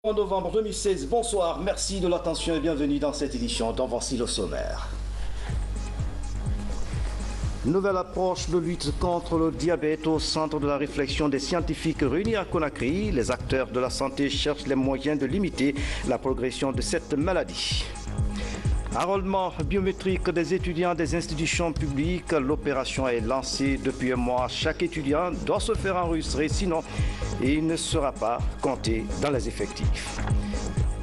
En novembre 2016, bonsoir, merci de l'attention et bienvenue dans cette édition. Dans voici le sommaire. Nouvelle approche de lutte contre le diabète au centre de la réflexion des scientifiques réunis à Conakry. Les acteurs de la santé cherchent les moyens de limiter la progression de cette maladie. Enrôlement biométrique des étudiants des institutions publiques. L'opération est lancée depuis un mois. Chaque étudiant doit se faire enregistrer, sinon il ne sera pas compté dans les effectifs.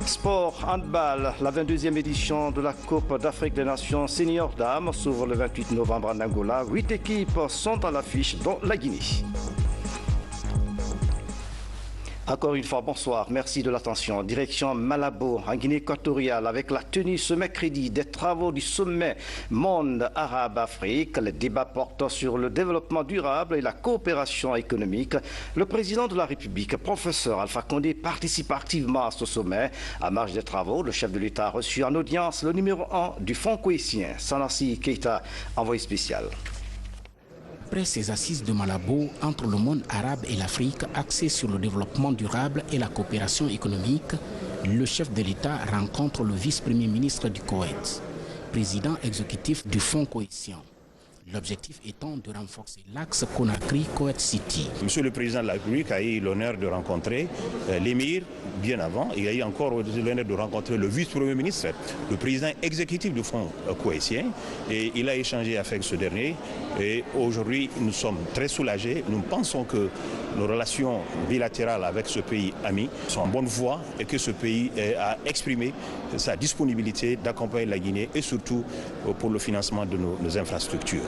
Sport, handball, la 22e édition de la Coupe d'Afrique des Nations Senior Dames s'ouvre le 28 novembre en Angola. 8 équipes sont à l'affiche, dont la Guinée. Encore une fois, bonsoir, merci de l'attention. Direction Malabo, en Guinée équatoriale, avec la tenue ce mercredi des travaux du sommet Monde Arabe-Afrique. Les débats portent sur le développement durable et la coopération économique. Le président de la République, professeur Alpha Condé, participe activement à ce sommet. À marge des travaux, le chef de l'État a reçu en audience le numéro 1 du Fonds cohésien, Sanassi Keita, envoyé spécial. Après ces assises de Malabo entre le monde arabe et l'Afrique axées sur le développement durable et la coopération économique, le chef de l'État rencontre le vice-premier ministre du Koweït, président exécutif du Fonds cohésien. L'objectif étant de renforcer l'axe Conakry-Koweït City. Monsieur le Président de la République a eu l'honneur de rencontrer l'émir bien avant. Il a eu encore l'honneur de rencontrer le vice-premier ministre, le président exécutif du Fonds cohésien. Et il a échangé avec ce dernier. Et aujourd'hui, nous sommes très soulagés. Nous pensons que nos relations bilatérales avec ce pays ami sont en bonne voie et que ce pays a exprimé sa disponibilité d'accompagner la Guinée et surtout pour le financement de nos infrastructures.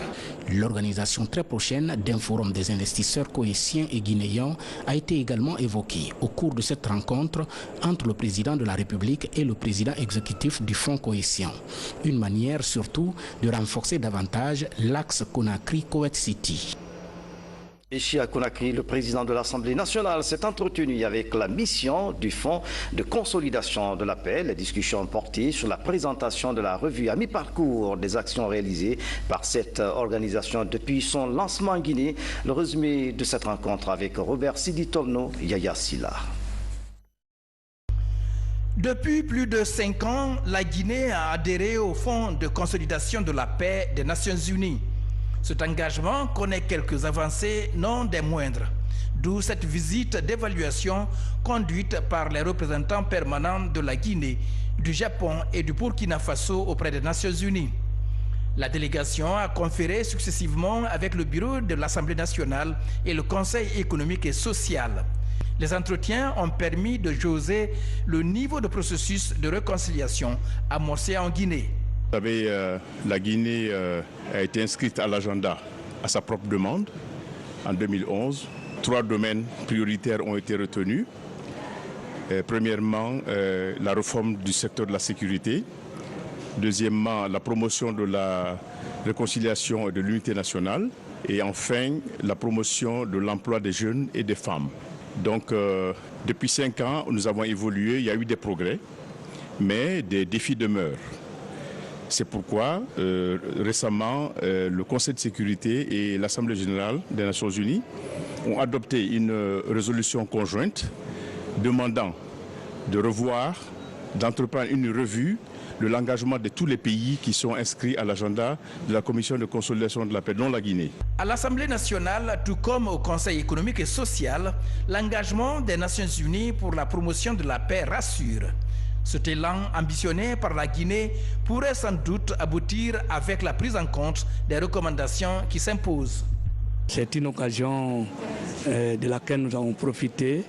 L'organisation très prochaine d'un forum des investisseurs cohésiens et guinéens a été également évoquée au cours de cette rencontre entre le président de la République et le président exécutif du Fonds cohésien. Une manière surtout de renforcer davantage l'axe Conakry-Koweït City. Ici à Conakry, le président de l'Assemblée nationale s'est entretenu avec la mission du Fonds de consolidation de la paix. Les discussions ont porté sur la présentation de la revue à mi-parcours des actions réalisées par cette organisation depuis son lancement en Guinée. Le résumé de cette rencontre avec Robert Sidi-Tomno, Yaya Silla. Depuis plus de 5 ans, la Guinée a adhéré au Fonds de consolidation de la paix des Nations Unies. Cet engagement connaît quelques avancées, non des moindres. D'où cette visite d'évaluation conduite par les représentants permanents de la Guinée, du Japon et du Burkina Faso auprès des Nations Unies. La délégation a conféré successivement avec le bureau de l'Assemblée nationale et le Conseil économique et social. Les entretiens ont permis de jauger le niveau de processus de réconciliation amorcé en Guinée. Vous savez, la Guinée a été inscrite à l'agenda à sa propre demande en 2011. 3 domaines prioritaires ont été retenus. Premièrement, la réforme du secteur de la sécurité. Deuxièmement, la promotion de la réconciliation et de l'unité nationale. Et enfin, la promotion de l'emploi des jeunes et des femmes. Donc, depuis 5 ans, nous avons évolué, il y a eu des progrès, mais des défis demeurent. C'est pourquoi récemment, le Conseil de sécurité et l'Assemblée générale des Nations unies ont adopté une résolution conjointe demandant de revoir, d'entreprendre une revue de l'engagement de tous les pays qui sont inscrits à l'agenda de la Commission de consolidation de la paix, dont la Guinée. À l'Assemblée nationale, tout comme au Conseil économique et social, l'engagement des Nations unies pour la promotion de la paix rassure. Cet élan ambitionné par la Guinée pourrait sans doute aboutir avec la prise en compte des recommandations qui s'imposent. C'est une occasion de laquelle nous avons profité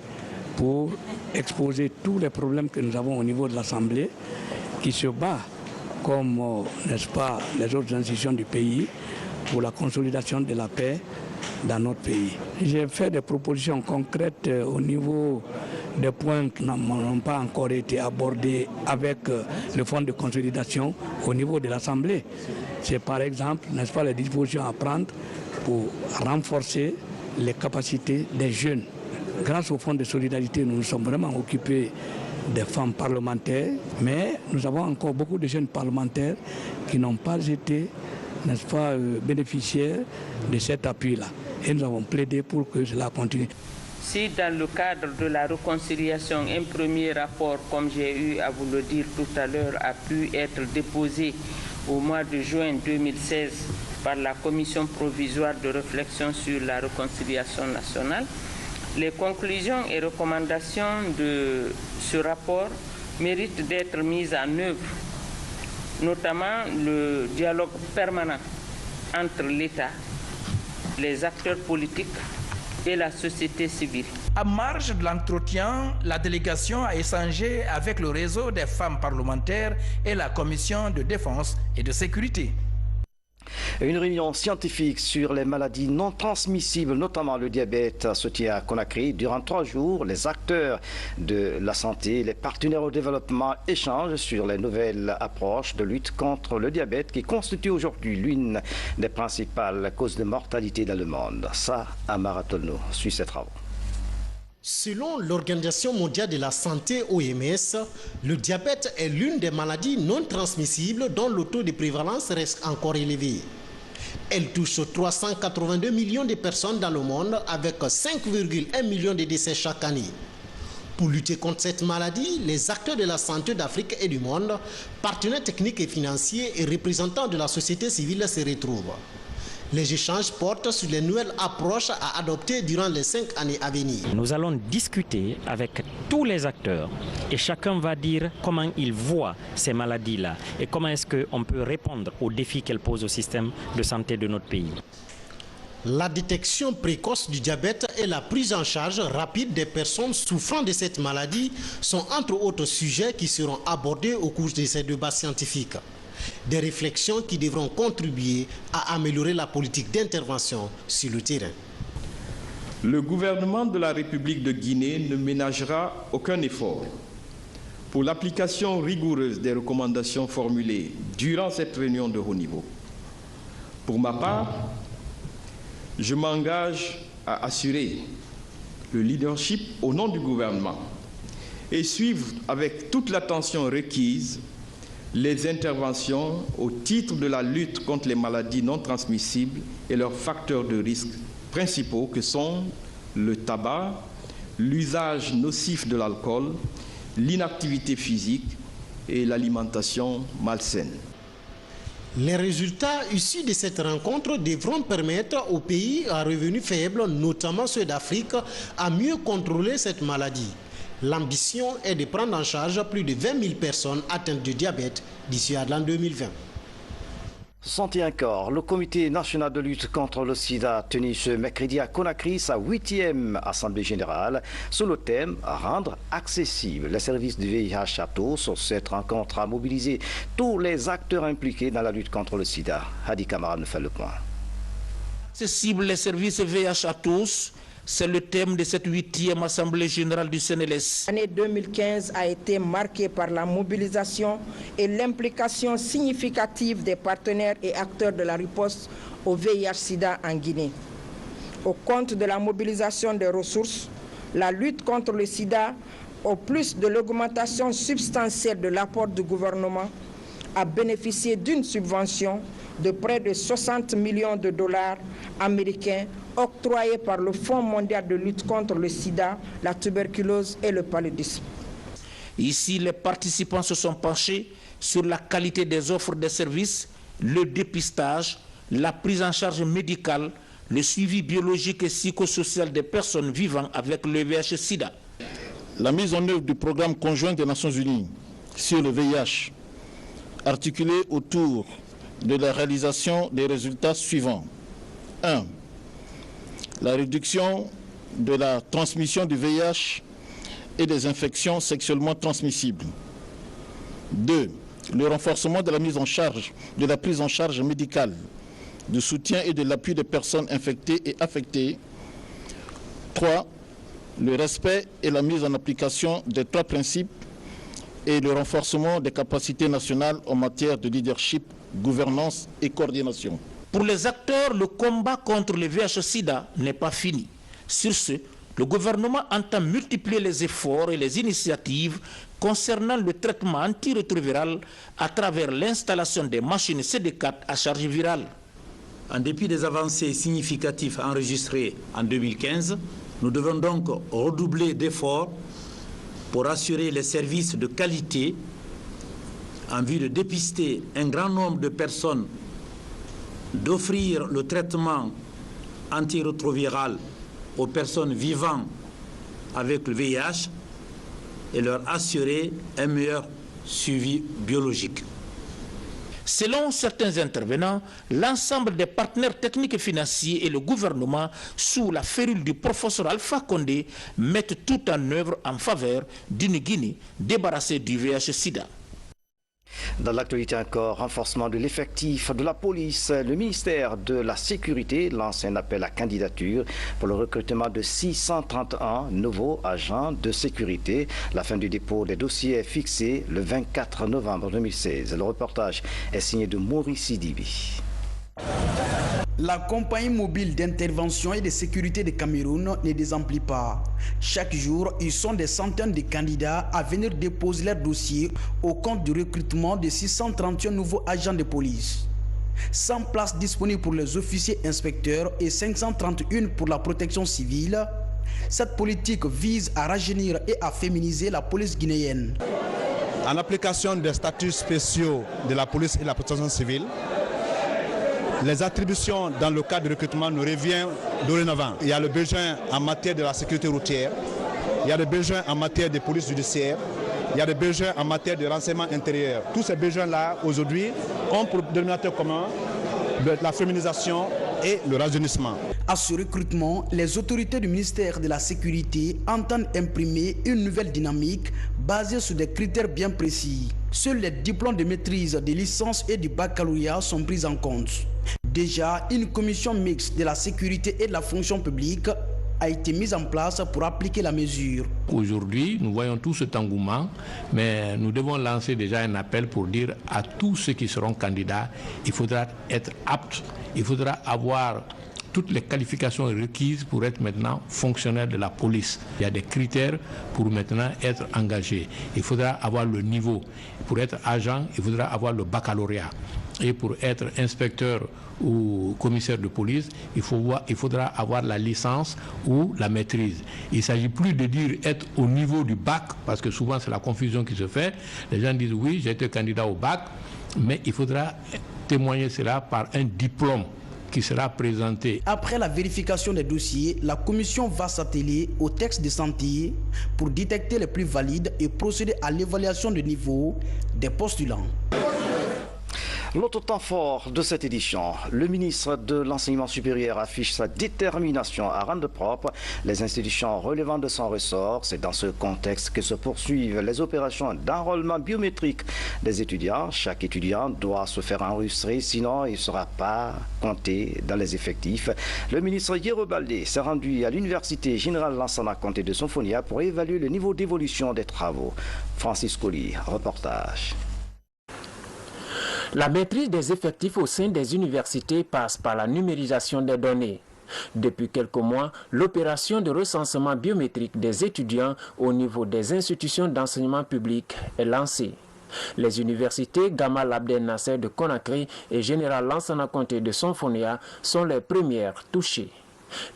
pour exposer tous les problèmes que nous avons au niveau de l'Assemblée qui se bat, comme, n'est-ce pas, les autres institutions du pays, pour la consolidation de la paix dans notre pays. J'ai fait des propositions concrètes au niveau des points qui n'ont pas encore été abordés avec le fonds de consolidation au niveau de l'Assemblée. C'est par exemple, n'est-ce pas, les dispositions à prendre pour renforcer les capacités des jeunes. Grâce au fonds de solidarité, nous nous sommes vraiment occupés des femmes parlementaires, mais nous avons encore beaucoup de jeunes parlementaires qui n'ont pas été, n'est-ce pas, bénéficiaires de cet appui-là. Et nous avons plaidé pour que cela continue. Si dans le cadre de la réconciliation, un premier rapport, comme j'ai eu à vous le dire tout à l'heure, a pu être déposé au mois de juin 2016 par la Commission provisoire de réflexion sur la réconciliation nationale, les conclusions et recommandations de ce rapport méritent d'être mises en œuvre, notamment le dialogue permanent entre l'État, les acteurs politiques et la société civile. À marge de l'entretien, la délégation a échangé avec le réseau des femmes parlementaires et la commission de défense et de sécurité. Une réunion scientifique sur les maladies non transmissibles, notamment le diabète, se tient à Conakry. Durant 3 jours, les acteurs de la santé, les partenaires au développement échangent sur les nouvelles approches de lutte contre le diabète qui constitue aujourd'hui l'une des principales causes de mortalité dans le monde. Ça, Amara Tolno suit ses travaux. Selon l'Organisation mondiale de la santé OMS, le diabète est l'une des maladies non transmissibles dont le taux de prévalence reste encore élevé. Elle touche 382 millions de personnes dans le monde avec 5,1 millions de décès chaque année. Pour lutter contre cette maladie, les acteurs de la santé d'Afrique et du monde, partenaires techniques et financiers et représentants de la société civile se retrouvent. Les échanges portent sur les nouvelles approches à adopter durant les 5 années à venir. Nous allons discuter avec tous les acteurs et chacun va dire comment il voit ces maladies-là et comment est-ce qu'on peut répondre aux défis qu'elles posent au système de santé de notre pays. La détection précoce du diabète et la prise en charge rapide des personnes souffrant de cette maladie sont entre autres sujets qui seront abordés au cours de ces débats scientifiques. Des réflexions qui devront contribuer à améliorer la politique d'intervention sur le terrain. Le gouvernement de la République de Guinée ne ménagera aucun effort pour l'application rigoureuse des recommandations formulées durant cette réunion de haut niveau. Pour ma part, je m'engage à assurer le leadership au nom du gouvernement et suivre avec toute l'attention requise les interventions au titre de la lutte contre les maladies non transmissibles et leurs facteurs de risque principaux que sont le tabac, l'usage nocif de l'alcool, l'inactivité physique et l'alimentation malsaine. Les résultats issus de cette rencontre devront permettre aux pays à revenus faibles, notamment ceux d'Afrique, à mieux contrôler cette maladie. L'ambition est de prendre en charge plus de 20 000 personnes atteintes de diabète d'ici à l'an 2020. Santé encore, le Comité national de lutte contre le sida a tenu ce mercredi à Conakry sa 8e assemblée générale sous le thème « Rendre accessible les services du VIH à tous ». Cette rencontre a mobilisé tous les acteurs impliqués dans la lutte contre le sida. Hadi Kamara nous fait le point. Accessible les services VIH à tous, c'est le thème de cette 8e Assemblée générale du CNLS. L'année 2015 a été marquée par la mobilisation et l'implication significative des partenaires et acteurs de la riposte au VIH-Sida en Guinée. Au compte de la mobilisation des ressources, la lutte contre le sida, au plus de l'augmentation substantielle de l'apport du gouvernement, a bénéficié d'une subvention de près de 60 millions de dollars américains octroyés par le Fonds mondial de lutte contre le sida, la tuberculose et le paludisme. Ici, les participants se sont penchés sur la qualité des offres de services, le dépistage, la prise en charge médicale, le suivi biologique et psychosocial des personnes vivant avec le VIH-Sida. La mise en œuvre du programme conjoint des Nations Unies sur le VIH, articulé autour de la réalisation des résultats suivants. 1. La réduction de la transmission du VIH et des infections sexuellement transmissibles. 2. Le renforcement de la mise en charge, de la prise en charge médicale, du soutien et de l'appui des personnes infectées et affectées. 3. Le respect et la mise en application des 3 principes et le renforcement des capacités nationales en matière de leadership, gouvernance et coordination. Pour les acteurs, le combat contre le VIH-Sida n'est pas fini. Sur ce, le gouvernement entend multiplier les efforts et les initiatives concernant le traitement antirétroviral à travers l'installation des machines CD4 à charge virale. En dépit des avancées significatives enregistrées en 2015, Nous devons donc redoubler d'efforts pour assurer les services de qualité en vue de dépister un grand nombre de personnes, d'offrir le traitement antirétroviral aux personnes vivant avec le VIH et leur assurer un meilleur suivi biologique. Selon certains intervenants, l'ensemble des partenaires techniques et financiers et le gouvernement, sous la férule du professeur Alpha Condé, mettent tout en œuvre en faveur d'une Guinée débarrassée du VIH-Sida. Dans l'actualité encore, renforcement de l'effectif de la police, le ministère de la Sécurité lance un appel à candidature pour le recrutement de 631 nouveaux agents de sécurité. La fin du dépôt des dossiers est fixée le 24 novembre 2016. Le reportage est signé de Maurice Sidibi. La compagnie mobile d'intervention et de sécurité de Cameroun ne désemplit pas. Chaque jour, ils sont des centaines de candidats à venir déposer leur dossier au compte du recrutement de 631 nouveaux agents de police. 100 places disponibles pour les officiers inspecteurs et 531 pour la protection civile. Cette politique vise à rajeunir et à féminiser la police guinéenne. En application des statuts spéciaux de la police et de la protection civile, les attributions dans le cadre de recrutement nous reviennent dorénavant. Il y a le besoin en matière de la sécurité routière, il y a le besoin en matière de police judiciaire, il y a le besoin en matière de renseignement intérieur. Tous ces besoins-là, aujourd'hui, ont pour dénominateur commun la féminisation et le rajeunissement. À ce recrutement, les autorités du ministère de la Sécurité entendent imprimer une nouvelle dynamique basée sur des critères bien précis. Seuls les diplômes de maîtrise, des licences et du baccalauréat sont pris en compte. Déjà, une commission mixte de la sécurité et de la fonction publique a été mise en place pour appliquer la mesure. Aujourd'hui, nous voyons tout cet engouement, mais nous devons lancer déjà un appel pour dire à tous ceux qui seront candidats, il faudra être apte, il faudra avoir toutes les qualifications requises pour être maintenant fonctionnaire de la police. Il y a des critères pour maintenant être engagé. Il faudra avoir le niveau. Pour être agent, il faudra avoir le baccalauréat. Et pour être inspecteur ou commissaire de police, il faudra avoir la licence ou la maîtrise. Il ne s'agit plus de dire être au niveau du bac, parce que souvent c'est la confusion qui se fait. Les gens disent oui, j'ai été candidat au bac, mais il faudra témoigner cela par un diplôme qui sera présenté. Après la vérification des dossiers, la commission va s'atteler au texte de santé pour détecter les plus valides et procéder à l'évaluation de niveau des postulants. L'autre temps fort de cette édition, le ministre de l'Enseignement supérieur affiche sa détermination à rendre propre les institutions relevant de son ressort. C'est dans ce contexte que se poursuivent les opérations d'enrôlement biométrique des étudiants. Chaque étudiant doit se faire enregistrer, sinon il ne sera pas compté dans les effectifs. Le ministre Yero Baldé s'est rendu à l'université générale Lansana Conté de Sonfonia pour évaluer le niveau d'évolution des travaux. Francis Colli, reportage. La maîtrise des effectifs au sein des universités passe par la numérisation des données. Depuis quelques mois, l'opération de recensement biométrique des étudiants au niveau des institutions d'enseignement public est lancée. Les universités Gamal Abdel Nasser de Conakry et Général Lansana Conté de Sonfonia sont les premières touchées.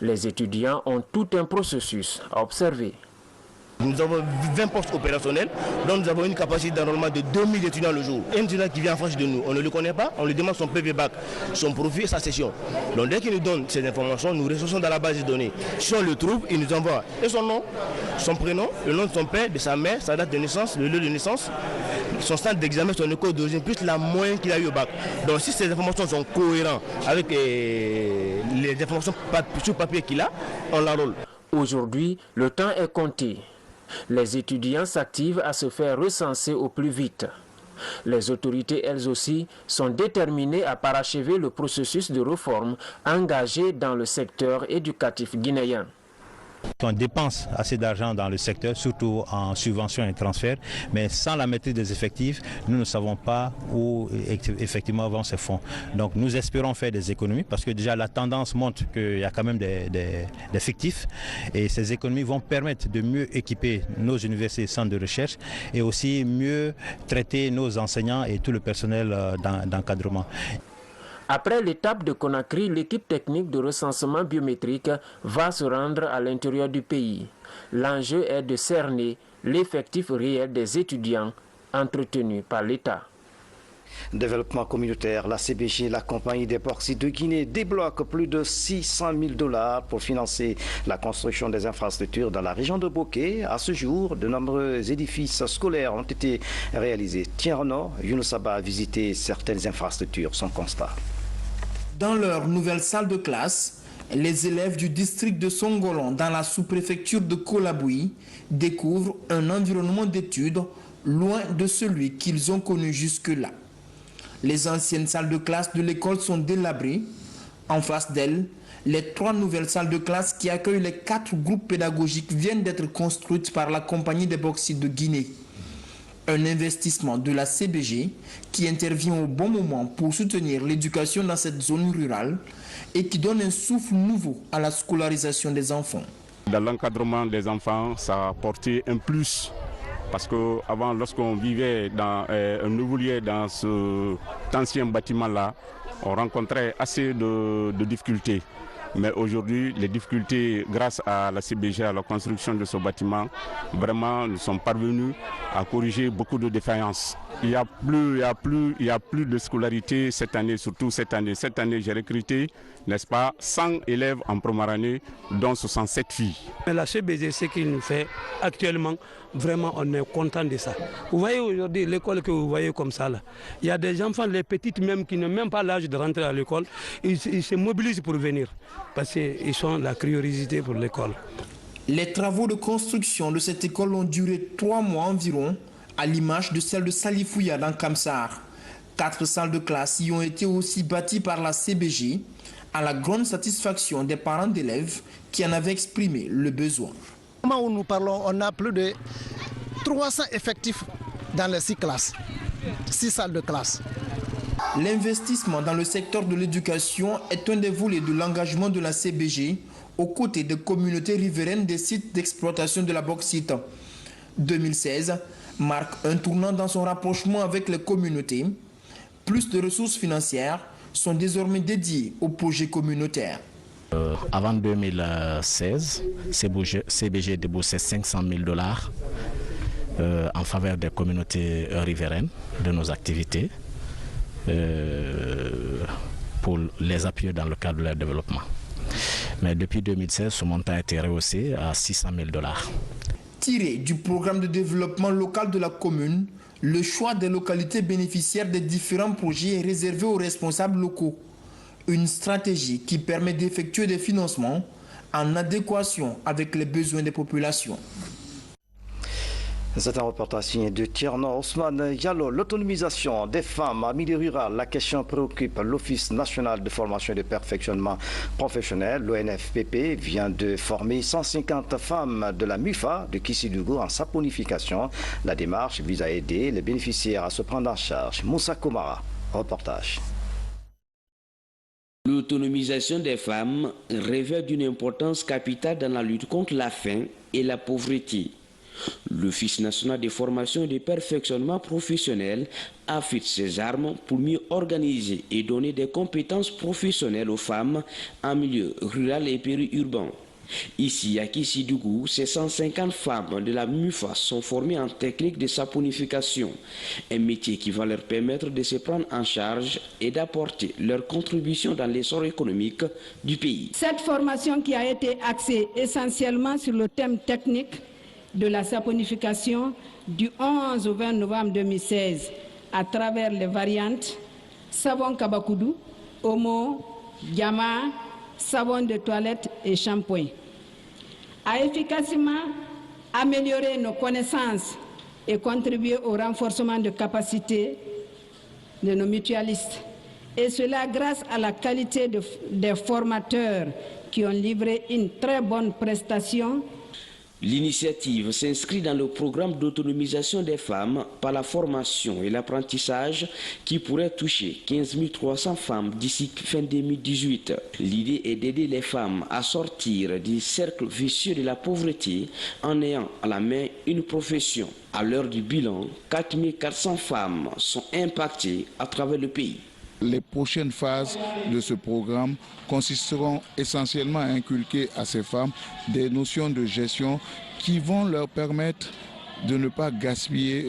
Les étudiants ont tout un processus à observer. Nous avons 20 postes opérationnels, donc nous avons une capacité d'enrôlement de 2000 étudiants le jour. Un étudiant qui vient en face de nous, on ne le connaît pas, on lui demande son PV bac, son profil et sa session. Donc dès qu'il nous donne ces informations, nous ressortons dans la base de données. Si on le trouve, il nous envoie et son nom, son prénom, le nom de son père, de sa mère, sa date de naissance, le lieu de naissance, son stade d'examen, son école d'origine, plus la moyenne qu'il a eu au bac. Donc si ces informations sont cohérentes avec les informations sur papier qu'il a, on l'enrôle. Aujourd'hui, le temps est compté. Les étudiants s'activent à se faire recenser au plus vite. Les autorités, elles aussi, sont déterminées à parachever le processus de réforme engagé dans le secteur éducatif guinéen. On dépense assez d'argent dans le secteur, surtout en subventions et transferts, mais sans la maîtrise des effectifs, nous ne savons pas où effectivement vont ces fonds. Donc nous espérons faire des économies parce que déjà la tendance montre qu'il y a quand même des fictifs et ces économies vont permettre de mieux équiper nos universités et centres de recherche et aussi mieux traiter nos enseignants et tout le personnel d'encadrement. Après l'étape de Conakry, l'équipe technique de recensement biométrique va se rendre à l'intérieur du pays. L'enjeu est de cerner l'effectif réel des étudiants entretenus par l'État. Développement communautaire, la CBG, la compagnie des bauxites de Guinée débloque plus de 600 000 $ pour financer la construction des infrastructures dans la région de Bokeh. À ce jour, de nombreux édifices scolaires ont été réalisés. Tierno, Younoussaba a visité certaines infrastructures. Son constat. Dans leur nouvelle salle de classe, les élèves du district de Songolon dans la sous-préfecture de Kolaboui découvrent un environnement d'études loin de celui qu'ils ont connu jusque-là. Les anciennes salles de classe de l'école sont délabrées. En face d'elles, les 3 nouvelles salles de classe qui accueillent les 4 groupes pédagogiques viennent d'être construites par la compagnie des bauxites de Guinée. Un investissement de la CBG qui intervient au bon moment pour soutenir l'éducation dans cette zone rurale et qui donne un souffle nouveau à la scolarisation des enfants. Dans l'encadrement des enfants, ça a apporté un plus. Parce qu'avant, lorsqu'on vivait dans un nouveau lieu dans cet ancien bâtiment-là, on rencontrait assez de difficultés. Mais aujourd'hui, les difficultés, grâce à la CBG, à la construction de ce bâtiment, vraiment, nous sommes parvenus à corriger beaucoup de défaillances. Il n'y a plus de scolarité cette année, surtout cette année. Cette année, j'ai recruté, n'est-ce pas, 100 élèves en première année, dont 67 filles. Mais la CBG, ce qu'il nous fait actuellement, vraiment, on est content de ça. Vous voyez aujourd'hui l'école que vous voyez comme ça, là. Il y a des enfants, les petites même, qui n'ont même pas l'âge de rentrer à l'école. Ils se mobilisent pour venir, parce qu'ils sont la curiosité pour l'école. Les travaux de construction de cette école ont duré 3 mois environ, à l'image de celle de Salifouya dans Kamsar. 4 salles de classe y ont été aussi bâties par la CBG, à la grande satisfaction des parents d'élèves qui en avaient exprimé le besoin. Au moment où nous parlons, on a plus de 300 effectifs dans les 6 classes, 6 salles de classe. L'investissement dans le secteur de l'éducation est un des volets de l'engagement de la CBG aux côtés des communautés riveraines des sites d'exploitation de la bauxite. 2016 marque un tournant dans son rapprochement avec les communautés. Plus de ressources financières sont désormais dédiées aux projets communautaires. Avant 2016, CBG déboursait 500 000 $ en faveur des communautés riveraines de nos activités pour les appuyer dans le cadre de leur développement. Mais depuis 2016, ce montant a été rehaussé à 600 000 $. Tiré du programme de développement local de la commune, le choix des localités bénéficiaires des différents projets est réservé aux responsables locaux. Une stratégie qui permet d'effectuer des financements en adéquation avec les besoins des populations. C'est un reportage signé de Tierno Ousmane Diallo. L'autonomisation des femmes en milieu rural, la question préoccupe l'Office national de formation et de perfectionnement professionnel. L'ONFPP vient de former 150 femmes de la MUFA de Kissidougou en saponification. La démarche vise à aider les bénéficiaires à se prendre en charge. Moussa Komara, reportage. L'autonomisation des femmes revêt d'une importance capitale dans la lutte contre la faim et la pauvreté. L'Office national de formation et de perfectionnement professionnel affûte ses armes pour mieux organiser et donner des compétences professionnelles aux femmes en milieu rural et périurbain. Ici, à Kissidougou, ces 150 femmes de la MUFA sont formées en technique de saponification, un métier qui va leur permettre de se prendre en charge et d'apporter leur contribution dans l'essor économique du pays. Cette formation qui a été axée essentiellement sur le thème technique de la saponification du 11 au 20 novembre 2016 à travers les variantes savon kabakoudou, omo, diama, savon de toilette et shampoing, a efficacement amélioré nos connaissances et contribué au renforcement de capacités de nos mutualistes. Et cela grâce à la qualité des formateurs qui ont livré une très bonne prestation. L'initiative s'inscrit dans le programme d'autonomisation des femmes par la formation et l'apprentissage qui pourrait toucher 15 300 femmes d'ici fin 2018. L'idée est d'aider les femmes à sortir du cercle vicieux de la pauvreté en ayant à la main une profession. À l'heure du bilan, 4 400 femmes sont impactées à travers le pays. Les prochaines phases de ce programme consisteront essentiellement à inculquer à ces femmes des notions de gestion qui vont leur permettre de ne pas gaspiller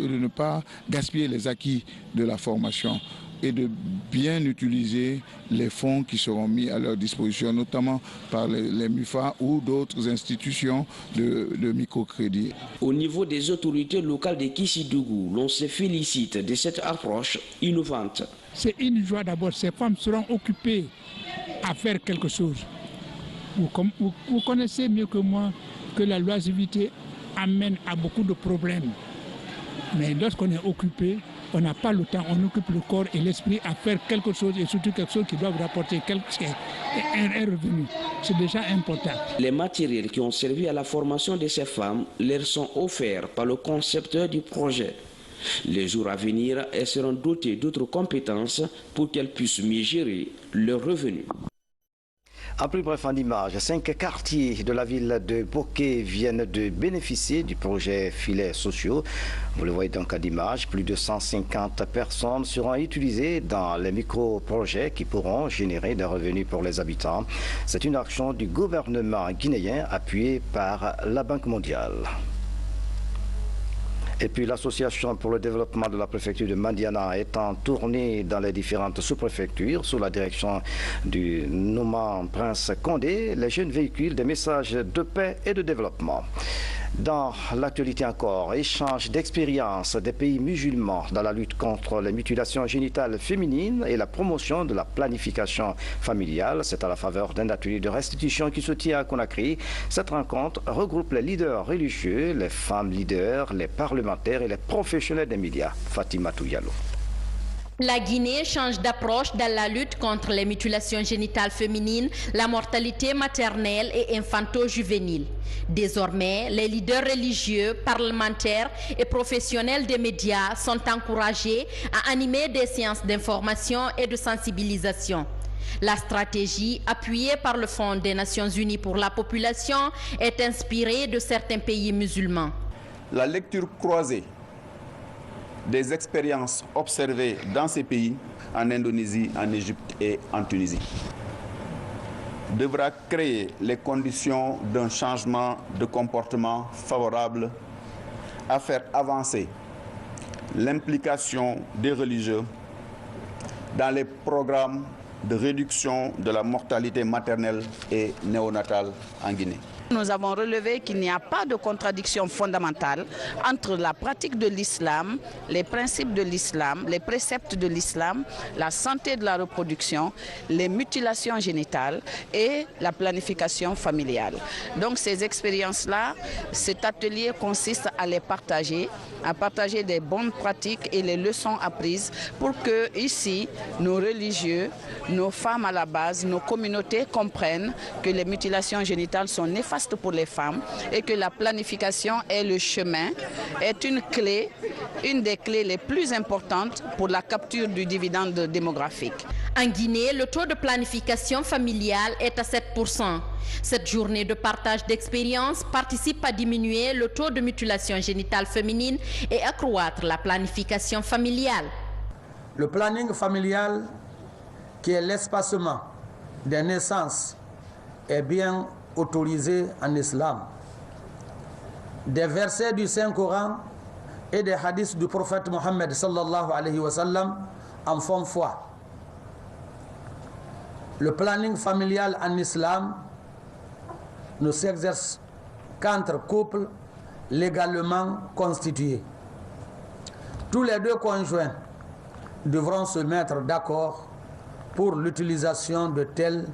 les acquis de la formation et de bien utiliser les fonds qui seront mis à leur disposition, notamment par les MUFA ou d'autres institutions de microcrédit. Au niveau des autorités locales de Kissidougou, l'on se félicite de cette approche innovante. C'est une joie d'abord, ces femmes seront occupées à faire quelque chose. Vous connaissez mieux que moi que la loisibilité amène à beaucoup de problèmes. Mais lorsqu'on est occupé, on n'a pas le temps, on occupe le corps et l'esprit à faire quelque chose et surtout quelque chose qui doit vous rapporter un revenu. C'est déjà important. Les matériels qui ont servi à la formation de ces femmes leur sont offerts par le concepteur du projet. Les jours à venir, elles seront dotées d'autres compétences pour qu'elles puissent mieux gérer leurs revenus. En plus bref, en images, 5 quartiers de la ville de Bokeh viennent de bénéficier du projet filets sociaux. Vous le voyez donc en image, plus de 150 personnes seront utilisées dans les micro-projets qui pourront générer des revenus pour les habitants. C'est une action du gouvernement guinéen appuyée par la Banque mondiale. Et puis l'association pour le développement de la préfecture de Mandiana est en tournée dans les différentes sous-préfectures sous la direction du nommant Prince Condé. Les jeunes véhiculent des messages de paix et de développement. Dans l'actualité encore, échange d'expériences des pays musulmans dans la lutte contre les mutilations génitales féminines et la promotion de la planification familiale. C'est à la faveur d'un atelier de restitution qui se tient à Conakry. Cette rencontre regroupe les leaders religieux, les femmes leaders, les parlementaires et les professionnels des médias. Fatima Touyalo. La Guinée change d'approche dans la lutte contre les mutilations génitales féminines, la mortalité maternelle et infanto-juvénile. Désormais, les leaders religieux, parlementaires et professionnels des médias sont encouragés à animer des séances d'information et de sensibilisation. La stratégie, appuyée par le Fonds des Nations Unies pour la population, est inspirée de certains pays musulmans. La lecture croisée des expériences observées dans ces pays, en Indonésie, en Égypte et en Tunisie, devra créer les conditions d'un changement de comportement favorable à faire avancer l'implication des religieux dans les programmes de réduction de la mortalité maternelle et néonatale en Guinée. Nous avons relevé qu'il n'y a pas de contradiction fondamentale entre la pratique de l'islam, les principes de l'islam, les préceptes de l'islam, la santé de la reproduction, les mutilations génitales et la planification familiale. Donc ces expériences-là, cet atelier consiste à les partager, à partager des bonnes pratiques et les leçons apprises pour que ici, nos religieux, nos femmes à la base, nos communautés comprennent que les mutilations génitales sont néfastes pour les femmes et que la planification est le chemin, est une clé, une des clés les plus importantes pour la capture du dividende démographique. En Guinée, le taux de planification familiale est à 7%. Cette journée de partage d'expériences participe à diminuer le taux de mutilation génitale féminine et accroître la planification familiale. Le planning familial, qui est l'espacement des naissances, est bien autorisé en islam. Des versets du Saint-Coran et des hadiths du prophète Mohammed sallallahu alayhi wa sallam en font foi. Le planning familial en islam ne s'exerce qu'entre couples légalement constitués. Tous les deux conjoints devront se mettre d'accord pour l'utilisation de telle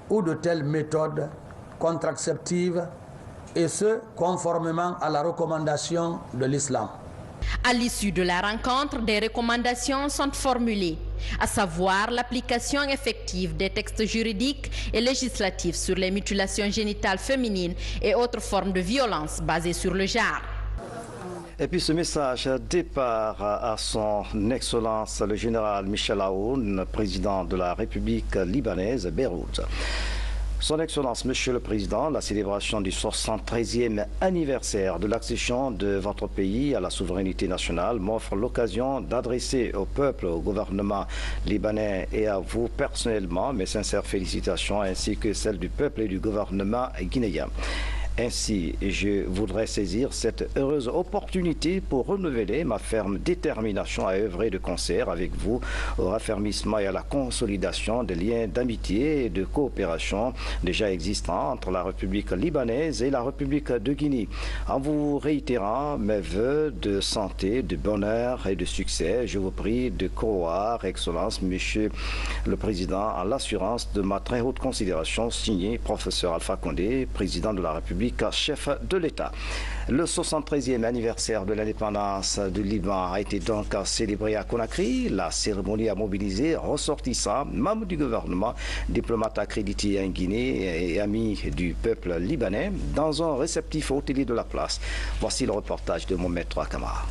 ou de telle méthode contraceptive, et ce, conformément à la recommandation de l'islam. À l'issue de la rencontre, des recommandations sont formulées, à savoir l'application effective des textes juridiques et législatifs sur les mutilations génitales féminines et autres formes de violence basées sur le genre. Et puis ce message départ à son Excellence le général Michel Aoun, président de la République libanaise, Beyrouth. Son Excellence, Monsieur le Président, la célébration du 73e anniversaire de l'accession de votre pays à la souveraineté nationale m'offre l'occasion d'adresser au peuple, au gouvernement libanais et à vous personnellement mes sincères félicitations ainsi que celles du peuple et du gouvernement guinéen. Ainsi, je voudrais saisir cette heureuse opportunité pour renouveler ma ferme détermination à œuvrer de concert avec vous au raffermissement et à la consolidation des liens d'amitié et de coopération déjà existants entre la République libanaise et la République de Guinée. En vous réitérant mes vœux de santé, de bonheur et de succès, je vous prie de croire, Excellence, Monsieur le Président, en l'assurance de ma très haute considération, signé Professeur Alpha Condé, Président de la République, chef de l'État. Le 73e anniversaire de l'indépendance du Liban a été donc célébré à Conakry. La cérémonie a mobilisé ressortissants, membres du gouvernement, diplomates accrédités en Guinée et amis du peuple libanais dans un réceptif hôtelier de la place. Voici le reportage de Mohamed Kamara.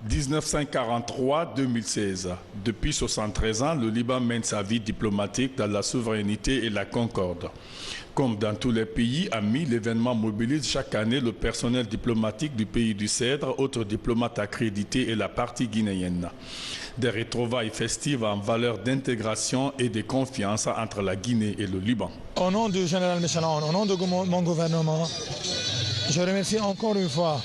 1943-2016. Depuis 73 ans, le Liban mène sa vie diplomatique dans la souveraineté et la concorde. Comme dans tous les pays amis, l'événement mobilise chaque année le personnel diplomatique du pays du Cèdre, autres diplomates accrédités et la partie guinéenne. Des retrouvailles festives en valeur d'intégration et de confiance entre la Guinée et le Liban. Au nom du général Michel Aoun, au nom de mon gouvernement, je remercie encore une fois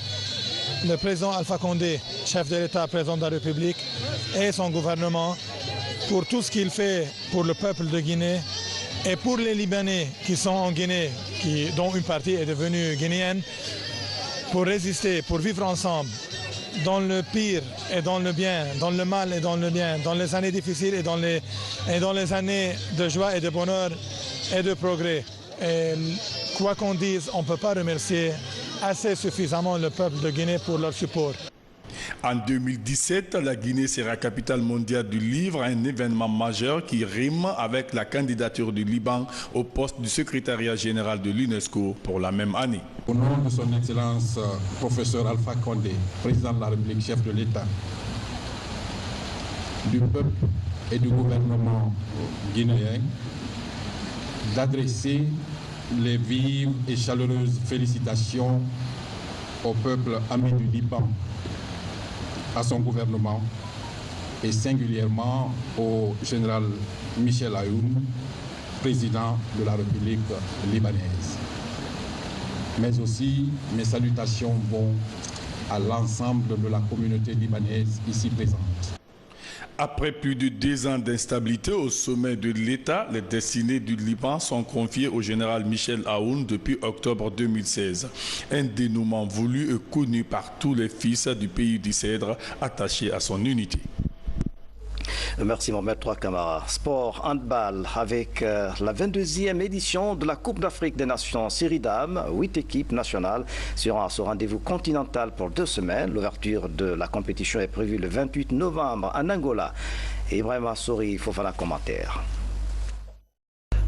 le président Alpha Condé, chef de l'État, président de la République, et son gouvernement pour tout ce qu'il fait pour le peuple de Guinée et pour les Libanais qui sont en Guinée, dont une partie est devenue guinéenne, pour résister, pour vivre ensemble, dans le pire et dans le bien, dans le mal et dans le bien, dans les années difficiles et dans les années de joie et de bonheur et de progrès. Et quoi qu'on dise, on ne peut pas remercier assez suffisamment le peuple de Guinée pour leur support. En 2017, la Guinée sera capitale mondiale du livre, un événement majeur qui rime avec la candidature du Liban au poste du secrétariat général de l'UNESCO pour la même année. Au nom de son Excellence, professeur Alpha Condé, président de la République, chef de l'État, du peuple et du gouvernement guinéen, d'adresser les vives et chaleureuses félicitations au peuple ami du Liban, à son gouvernement et singulièrement au général Michel Aoun, président de la République libanaise. Mais aussi mes salutations vont à l'ensemble de la communauté libanaise ici présente. Après plus de 2 ans d'instabilité au sommet de l'État, les destinées du Liban sont confiées au général Michel Aoun depuis octobre 2016. Un dénouement voulu et connu par tous les fils du pays du Cèdre attachés à son unité. Merci Mohamed Kamara. Sport, handball avec la 22e édition de la Coupe d'Afrique des Nations série dames. 8 équipes nationales seront à ce rendez-vous continental pour 2 semaines. L'ouverture de la compétition est prévue le 28 novembre en Angola. Et Ibrahim Assouri, il faut faire un commentaire.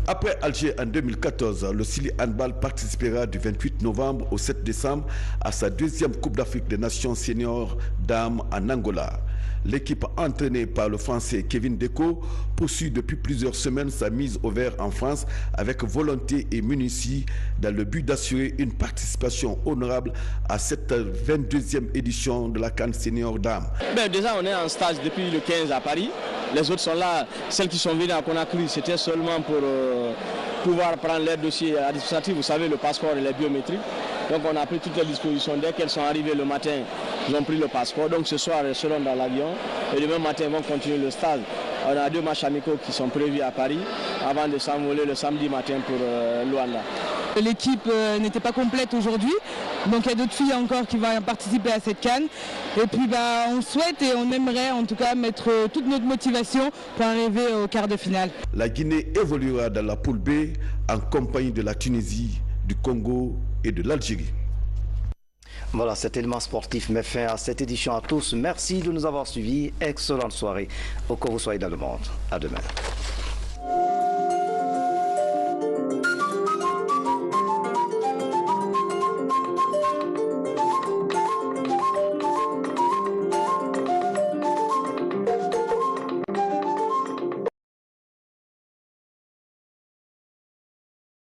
Après Alger en 2014, le Sili Handball participera du 28 novembre au 7 décembre à sa 2e Coupe d'Afrique des Nations seniors dames en Angola. L'équipe entraînée par le Français Kevin Deco poursuit depuis plusieurs semaines sa mise au vert en France avec volonté et munitie dans le but d'assurer une participation honorable à cette 22e édition de la CAN Senior Dames. Déjà, on est en stage depuis le 15 à Paris. Les autres sont là. Celles qui sont venues à Conakry, c'était seulement pour pouvoir prendre leur dossier administratif. Vous savez, le passeport et les biométriques. Donc on a pris toutes les dispositions. Dès qu'elles sont arrivées le matin, ils ont pris le passeport. Donc ce soir, elles seront dans l'avion. Et demain matin, ils vont continuer le stage. On a 2 matchs amicaux qui sont prévus à Paris avant de s'envoler le samedi matin pour Luanda. L'équipe n'était pas complète aujourd'hui. Donc il y a d'autres filles encore qui vont participer à cette CAN. Et puis on souhaite et on aimerait en tout cas mettre toute notre motivation pour arriver au quart de finale. La Guinée évoluera dans la poule B en compagnie de la Tunisie, du Congo et de l'Algérie. Voilà, cet élément sportif met fin à cette édition à tous. Merci de nous avoir suivis. Excellente soirée, où que vous soyez dans le monde. À demain.